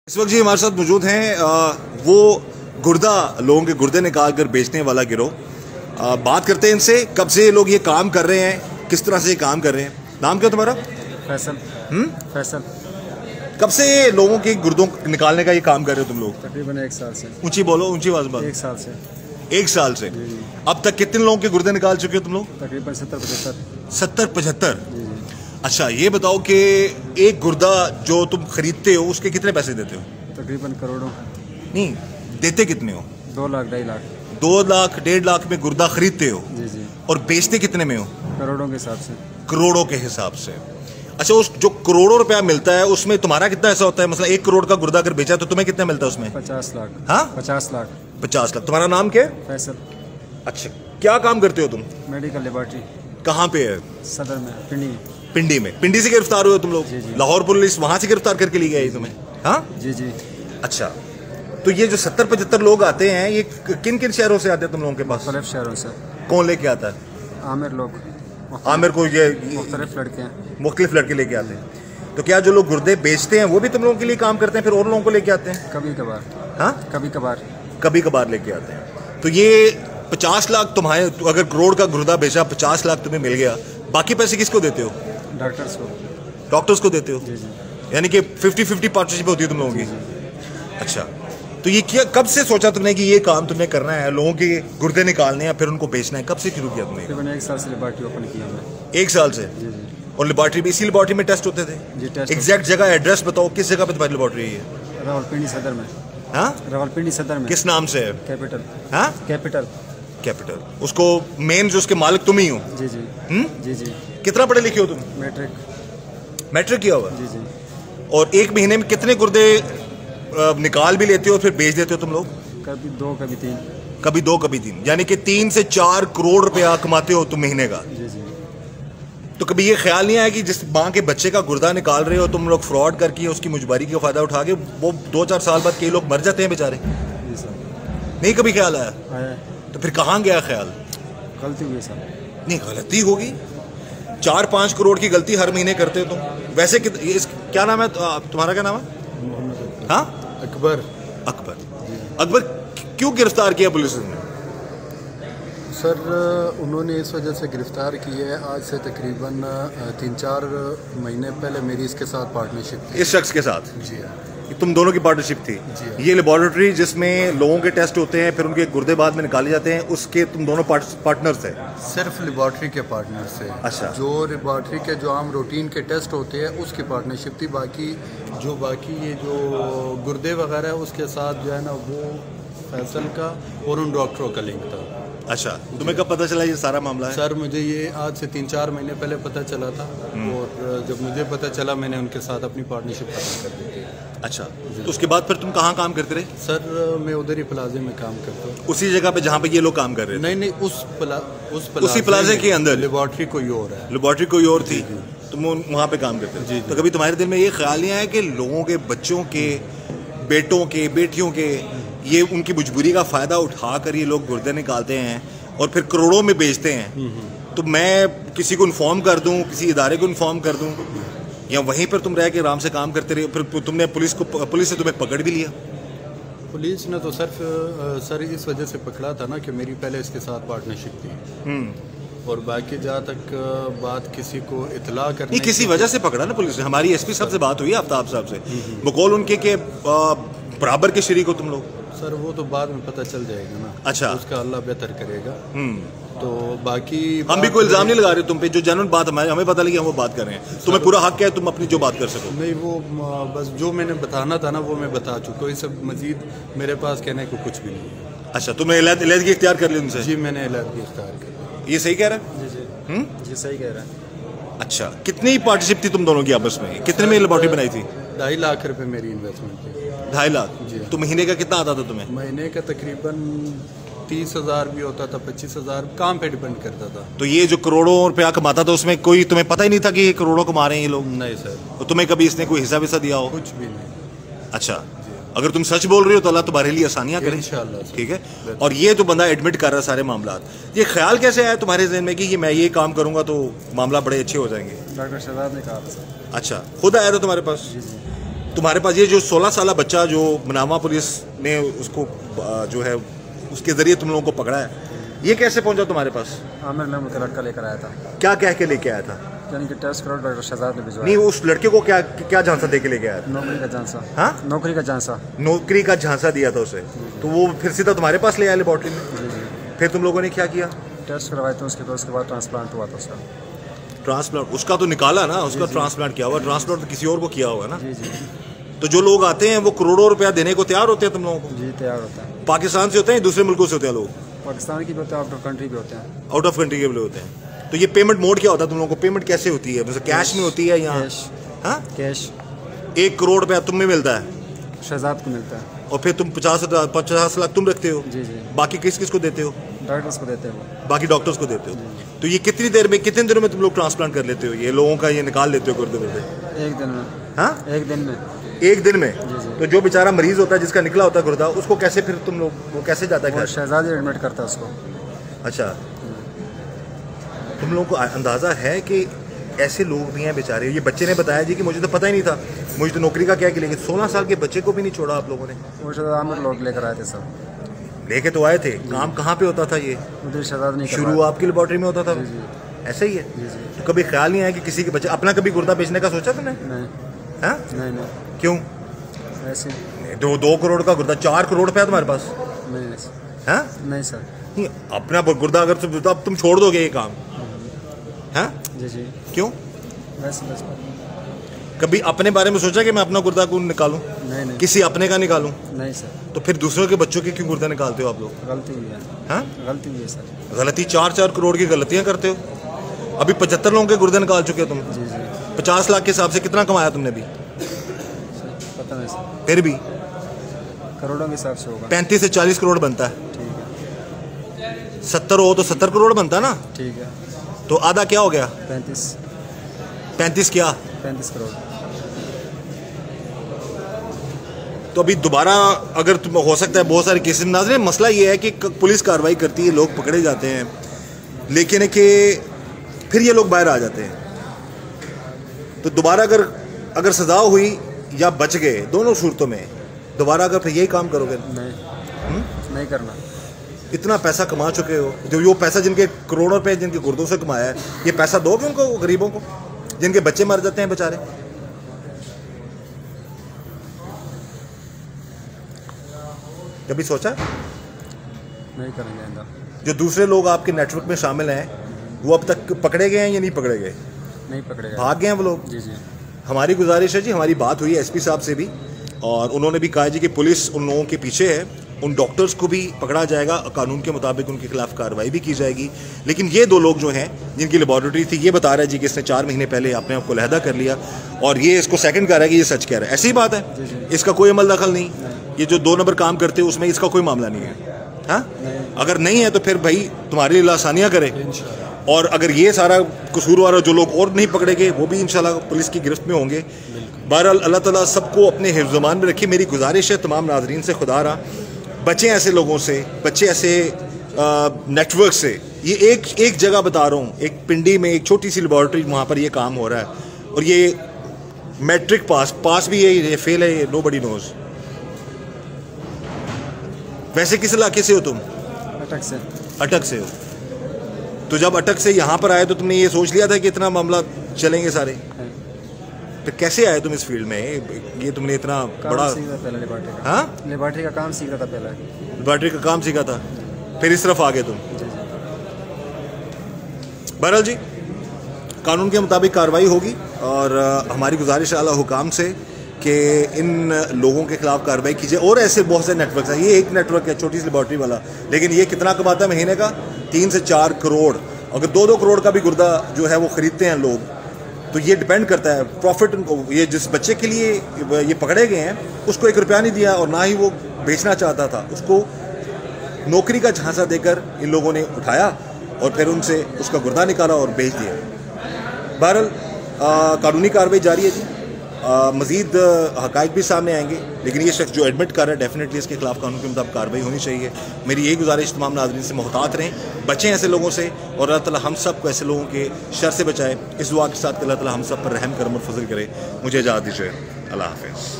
इस वक्त जी हमारे साथ मौजूद हैं वो गुर्दा लोगों के गुर्दे निकाल कर बेचने वाला गिरोह। बात करते हैं इनसे, कब से ये लोग ये काम कर रहे हैं, किस तरह से ये काम कर रहे हैं। नाम क्या तुम्हारा? फैसल। फैसल। कब से ये लोगों के गुर्दों निकालने का ये काम कर रहे हो तुम लोग? तकरीबन 1 साल से। ऊंची बोलो, ऊंची आवाज में। 1 साल से। 1 साल से। अब तक कितने लोगों के गुर्दे निकाल चुके हो तुम लोग? तकरीबन 70-75। 70-75। अच्छा, ये बताओ कि एक गुर्दा जो तुम खरीदते हो उसके कितने पैसे देते हो? तकरीबन करोड़ों। नहीं, देते कितने हो? 2 लाख 2.5 लाख। 2 लाख 1.5 लाख में गुर्दा खरीदते हो? जी जी। और बेचते कितने में हो? करोड़ों के हिसाब से। करोड़ों के हिसाब से। अच्छा, उस जो करोड़ों रुपया मिलता है उसमें तुम्हारा कितना ऐसा होता है? मतलब 1 करोड़ का गुर्दा अगर बेचा तो तुम्हें कितना मिलता है उसमें? 50 लाख। हाँ, 50 लाख। 50 लाख। तुम्हारा नाम क्या है? फैसल। अच्छा, क्या काम करते हो तुम? Medical laboratory. कहाँ पे है? सदर में, पिंडी। पिंडी में। पिंडी से गिरफ्तार हुए तुम लोग? जी जी। लाहौर पुलिस वहां से गिरफ्तार करके ली गई तुम्हें? हाँ जी जी। अच्छा, तो ये जो 70-75 लोग आते हैं, ये किन किन शहरों से आते हैं तुम लोगों के पास? मुख्तलिफ शहरों से। कौन लेके आता है? आमिर लोग। आमिर को ये मुख्तलिफ लड़के हैं। मुख्तलिफ लड़के लेके आते हैं। तो क्या जो लोग गुर्दे बेचते हैं वो भी तुम लोगों के लिए काम करते हैं, फिर और लोगों को लेके आते हैं? कभी कभार। हाँ, कभी कभार। कभी कभार लेके आते हैं। तो ये 50 लाख तुम्हारे, अगर करोड़ का गुर्दा बेचा, 50 लाख तुम्हें मिल गया, बाकी पैसे किसको देते हो? डॉक्टर्स को। डॉक्टर्स को देते हो? जी जी। यानी कि 50-50 पार्टनरशिप होती है तुम लोगों की? अच्छा, तो ये क्या, कब से सोचा तुमने कि ये काम तुमने करना है, लोगों के गुर्दे निकालने हैं फिर उनको बेचना है? कब से शुरू किया तुमने? तकरीबन 1 साल से लेबॉर्ट्री ओपन किया हमने। 1 साल से? जी जी। और लेबॉर्ट्री भी, इसी लेबॉर्ट्री में टेस्ट होते थे? जी, टेस्ट। एग्जैक्ट जगह, एड्रेस बताओ, किस जगह पे तुम्हारी लेबॉर्ट्री है? रावलपिंडी सदर में। हाँ, रावलपिंडी सदर में। किस नाम से है? कैपिटल। हाँ, कैपिटल। कैपिटल। उसको मेन जो उसके मालिक तुम ही हो? जी जी। जी जी। कितना पढ़े लिखे हो तुम? मैट्रिक। मैट्रिक किया हुआ? जी जी। और एक महीने में कितने गुर्दे निकाल भी लेते हो फिर बेच देते हो तुम लोग? कभी 2 कभी 3। कभी 2 कभी 3, यानी कि 3 से 4 करोड़ रुपया कमाते हो तुम महीने का? जी जी। तो कभी ये ख्याल नहीं आया कि जिस माँ के बच्चे का गुर्दा निकाल रहे हो तुम लोग, फ्रॉड करके उसकी मुजबारी का फायदा उठा के वो 2-4 साल बाद कई लोग मर जाते हैं बेचारे? जी सर। नहीं कभी ख्याल आया? आया। तो फिर कहाँ गया ख्याल? गलती हुई सर। नहीं, गलती होगी। 4-5 करोड़ की गलती हर महीने करते हो तुम। वैसे क्या नाम है तुम्हारा? क्या नाम है? हाँ, अकबर। अकबर। अकबर क्यों गिरफ्तार किया पुलिस ने? सर, उन्होंने इस वजह से गिरफ़्तार की है, आज से तकरीबन 3-4 महीने पहले मेरी इसके साथ पार्टनरशिप थी। इस शख्स के साथ? जी हाँ। तुम दोनों की पार्टनरशिप थी? जी हाँ। ये लेबोरेटरी जिसमें लोगों के टेस्ट होते हैं फिर उनके गुर्दे बाद में निकाले जाते हैं, उसके तुम दोनों पार्टनर्स थे? सिर्फ लेबॉर्ट्री के पार्टनर से। अच्छा। जो लेबॉर्ट्री के जो आम रूटीन के टेस्ट होते हैं उसकी पार्टनरशिप थी। बाकी ये जो गुर्दे वगैरह है उसके साथ जो है ना, वो फैसल का और उन डॉक्टरों का लिंक था। अच्छा, तुम्हें कब पता चला ये सारा मामला है? सर, मुझे ये आज से 3-4 महीने पहले पता चला था, और जब मुझे पता चला मैंने उनके साथ अपनी पार्टनरशिप खत्म कर दी थी। अच्छा, तो उसके बाद फिर तुम कहाँ काम करते रहे? सर, मैं उधर ही प्लाजे में काम करता हूँ। उसी जगह पे जहाँ पे ये लोग काम कर रहे थे? नहीं, उसी प्लाजे के अंदर? लेबॉर्ट्री कोई और है। लेबॉर्ट्री कोई और थी, तुम वहाँ पे काम करते थे? तो कभी तुम्हारे दिल में ये ख्याल नहीं आया कि लोगों के बच्चों के, बेटों के, बेटियों के, ये उनकी मजबूरी का फ़ायदा उठाकर ये लोग गुर्दे निकालते हैं और फिर करोड़ों में बेचते हैं, तो मैं किसी को इन्फॉर्म कर दूं, किसी इदारे को इन्फॉर्म कर दूं, या वहीं पर तुम रह के आराम से काम करते रहे? फिर तुमने पुलिस ने तुम्हें पकड़ भी लिया? पुलिस ने तो सर इस वजह से पकड़ा था ना कि मेरी पहले इसके साथ पार्टनरशिप थी, और बाकी जहाँ तक बात किसी को इतला करने नहीं, किसी वजह से पकड़ा ना पुलिस ने। हमारी एसपी साहब से बात हुई, आफ्ताब साहब से, बकौल उनके के बराबर के शरीक हो तुम लोग? सर, वो तो बाद में पता चल जाएगा ना। अच्छा, उसका अल्लाह बेहतर करेगा। तो बाकी हम भी कोई इल्जाम नहीं लगा रहे तुम पे, जो जनरल बात हमें पता लगी हम वो बात कर रहे हैं। तुम्हें पूरा हक है, तुम अपनी जो बात कर सको। नहीं, वो बस जो मैंने बताना था ना वो मैं बता चुका हूँ। इस सब मजीद मेरे पास कहने को कुछ भी नहीं है। अच्छा, तुमने इलादगी इख्तियार कर ली उनसे? जी, मैंने इलादगी इख्तियार कर ली। ये सही कह रहा है? जी जी। जी सही कह रहा है। अच्छा, कितनी पार्टनरशिप थी तुम दोनों की आपस में? कितने में लेबॉर्ट्री बनाई थी? 2.5 लाख रुपए मेरी इन्वेस्टमेंट थी। 2.5 लाख? जी। तो महीने का कितना आता था तुम्हें? महीने का तकरीबन 30,000 भी होता था, 25,000, काम पे डिपेंड करता था। तो ये जो करोड़ों रुपया कमाता था उसमें कोई तुम्हें पता ही नहीं था कि ये करोड़ों कमा रहे हैं ये लोग? नहीं सर। तो तुम्हें कभी इसने कोई हिस्सा विस्सा दिया हो? कुछ भी नहीं। अच्छा, अगर तुम सच बोल रहे हो तो अल्लाह तुम्हारे लिए आसानियां करे इंशाल्लाह। ठीक है। और ये तो बंदा एडमिट कर रहा है सारे मामला, ये ख्याल कैसे आया तुम्हारे जहन में कि ये मैं ये काम करूंगा तो मामला बड़े अच्छे हो जाएंगे? डॉक्टर शहजाद ने कहा था सर। अच्छा, खुद आया था तुम्हारे पास? जी जी। तुम्हारे पास ये जो 16 साल बच्चा जो मनामा पुलिस ने उसको जो है उसके ज़रिए तुम लोगों को पकड़ा है, ये कैसे पहुंचा तुम्हारे पास? आमिर नाम का लड़का लेकर आया था। क्या कह के लेके आया था? यानी कि टेस्ट करो, डॉक्टर शहजाद ने भिजवाया। नहीं, उस लड़के को क्या क्या झांसा दे के लेके आया था? नौकरी का झांसा। हाँ, नौकरी का झांसा। नौकरी का झांसा दिया था उसे, तो वो फिर सीधा तुम्हारे पास ले आया लेबॉर्ट्री में। जी जी। फिर तुम लोगों ने क्या किया? टेस्ट करवाए थे उसके बाद ट्रांसप्लांट हुआ था उसका। ट्रांसप्लांट उसका तो निकाला ना, उसका ट्रांसप्लांट किया हुआ। ट्रांसप्लांट तो किसी और को किया होगा ना। जी जी तो जो लोग आते हैं वो करोड़ों रुपया देने को तैयार होते हैं तुम लोगों को? जी, तैयार होता है। पाकिस्तान से होते हैं, दूसरे मुल्कों से होते हैं लोग? पाकिस्तान की भी होते हैं, आउट ऑफ कंट्री भी होते हैं। आउट ऑफ कंट्री के भी होते हैं। तो ये पेमेंट मोड क्या होता है तुम लोगों को? पेमेंट कैसे होती है? जैसे कैश में होती है या कैश? हाँ, कैश 1 करोड़ रुपया तुम में मिलता है शहजाद को मिलता है, और फिर तुम 50 लाख तुम रखते हो। जी जी। बाकी किस किस को देते हो? डॉक्टर्स को देते हैं वो। बाकी डॉक्टर्स को देते हो। तो ये कितनी देर में, कितने दिनों में तुम लोग ट्रांसप्लांट कर लेते हो? ये लोगों का ये निकाल लेते हो गुर्दे गुर्दे? 1 दिन में। हाँ, 1 दिन में। 1 दिन में? जी जी। तो जो बेचारा मरीज होता है जिसका निकला होता है गुर्दा, उसको कैसे फिर तुम लोग, वो कैसे जाता है वो घर? शहजाद ही एडमिट करता है उसको। अच्छा, तुम लोगों को अंदाज़ा है कि ऐसे लोग भी हैं बेचारे? ये बच्चे ने बताया जी कि मुझे तो पता ही नहीं था, मुझे तो नौकरी का क्या कि, लेकिन 16 साल के बच्चे को भी नहीं छोड़ा आप लोगों ने। वो शहजाद आमिर लोग लेकर आए थे सब। लेके तो आए थे, काम कहाँ पे होता था ये? उधर शहजाद नहीं शुरू आपकी लेबॉर्ट्री में होता था? जी जी ऐसा ही है? जी जी। तो कभी ख्याल नहीं आया कि किसी के बच्चे, अपना कभी गुर्दा बेचने का सोचा तुमने? नहीं हाँ, नहीं नहीं, क्यों? ऐसे 2 करोड़ का गुर्दा, 4 करोड़ रुपया तुम्हारे पास? नहीं हाँ, नहीं सर। नहीं, अपना गुर्दा अगर तुम, तो अब तुम छोड़ दोगे ये काम? हाँ, जी जी। क्यों? वैसे बस कभी अपने बारे में सोचा कि मैं अपना गुर्दा क्यों निकालूं? नहीं नहीं किसी अपने का निकालूं? नहीं सर, तो फिर दूसरों के बच्चों के क्यों गुर्दा निकालते हो आप लोग? गलती हुई है। हाँ, गलती हुई है सर। गलती? 4-4 करोड़ की गलतियां करते हो। अभी 75 लोगों के गुर्दे निकाल चुके हो तुम। जी जी। 50 लाख के हिसाब से कितना कमाया तुमने अभी? पता नहीं सर, फिर भी करोड़ों के हिसाब से होगा। 35 से 40 करोड़ बनता है। ठीक है 70 हो तो 70 करोड़ बनता है ना? ठीक है। तो आधा क्या हो गया? 35 क्या? 35 करोड़। तो अभी दोबारा अगर तुम, हो सकता है बहुत सारे केसेस में नाज़रीन, मसला ये है कि पुलिस कार्रवाई करती है, लोग पकड़े जाते हैं, लेकिन कि फिर ये लोग बाहर आ जाते हैं। तो दोबारा अगर सज़ा हुई या बच गए, दोनों सूरतों में दोबारा अगर फिर यही काम करोगे? नहीं नहीं करना। इतना पैसा कमा चुके हो, जो वो पैसा जिनके करोड़ों रुपए जिनके गुर्दों से कमाया है, ये पैसा दोगे उनको, गरीबों को जिनके बच्चे मर जाते हैं बेचारे? कभी सोचा? नहीं करेंगे आइंदा। जो दूसरे लोग आपके नेटवर्क में शामिल हैं, वो अब तक पकड़े गए हैं या नहीं पकड़े गए? नहीं पकड़ेगा। भाग गए हैं वो लोग? जी जी। हमारी गुजारिश है जी, हमारी बात हुई है एसपी साहब से भी, और उन्होंने भी कहा जी कि पुलिस उन लोगों के पीछे है, उन डॉक्टर्स को भी पकड़ा जाएगा, कानून के मुताबिक उनके खिलाफ कार्रवाई भी की जाएगी। लेकिन ये 2 लोग जो हैं जिनकी लेबॉर्ट्री थी, ये बता रहा है जी कि इसने 4 महीने पहले अपने आप को अलहदा कर लिया, और ये इसको सेकंड कह रहा है कि ये सच कह रहा है। ऐसी ही बात है, इसका कोई अमल दखल नहीं। ये जो 2 नंबर काम करते हैं उसमें इसका कोई मामला नहीं है। हाँ, अगर नहीं है तो फिर भाई तुम्हारे लिए आसानियाँ करे, और अगर ये सारा कसूरवार जो लोग और नहीं पकड़े गए, वो भी इंशाल्लाह पुलिस की गिरफ्त में होंगे। बहरहाल अल्लाह ताला सबको अपने हिफ्ज़-ए-मान में रखे। मेरी गुजारिश है तमाम नाज़रीन से, खुदा रहा बचें ऐसे लोगों से, बच्चे ऐसे नेटवर्क से। ये एक जगह बता रहा हूँ, एक पिंडी में एक छोटी सी लेबॉर्ट्री, वहाँ पर ये काम हो रहा है, और ये मैट्रिक पास भी है, ये फेल है, ये नोबडी नोज। वैसे किस इलाके से हो तुम? अटक से। अटक से हो? तो जब अटक से यहाँ पर आए तो तुमने ये सोच लिया था कि इतना मामला चलेंगे सारे? तो कैसे आए तुम इस फील्ड में? ये तुमने इतना बड़ा पहले लेबॉर्ट्री का। हाँ, लेबॉर्ट्री का काम सीखा था पहले। लेबॉर्ट्री का काम सीखा था, फिर इस तरफ आ गए तुम। बहरहाल जी, कानून के मुताबिक कार्रवाई होगी, और हमारी गुजारिश आला हुकाम से कि इन लोगों के खिलाफ कार्रवाई कीजिए। और ऐसे बहुत से नेटवर्क हैं, ये एक नेटवर्क है छोटी सी लेबॉर्ट्री वाला, लेकिन ये कितना कमाता है महीने का? 3 से 4 करोड़। अगर 2-2 करोड़ का भी गुर्दा जो है वो ख़रीदते हैं लोग, तो ये डिपेंड करता है प्रॉफिट उनको। ये जिस बच्चे के लिए ये पकड़े गए हैं, उसको 1 रुपया नहीं दिया, और ना ही वो बेचना चाहता था, उसको नौकरी का झांसा देकर इन लोगों ने उठाया और फिर उनसे उसका गुर्दा निकाला और बेच दिया। बहरहाल कानूनी कार्रवाई जारी है जी, मज़ीद हक़ाइक़ भी सामने आएंगे, लेकिन ये शख्स जो एडमिट कर रहा है, डेफिनेटली इसके खिलाफ कानून के मुताबिक कार्रवाई होनी चाहिए। मेरी यही गुजारिश तमाम नाज़रीन से, मुहतात रहें, बचें ऐसे लोगों से, और अल्लाह ताला हम सब को ऐसे लोगों के शर से बचाए। इस दुआ के साथ अल्लाह ताला हम सब पर रहम करम और फजल करे। मुझे इजाज़त दीजिए। अल्लाह हाफ़िज़।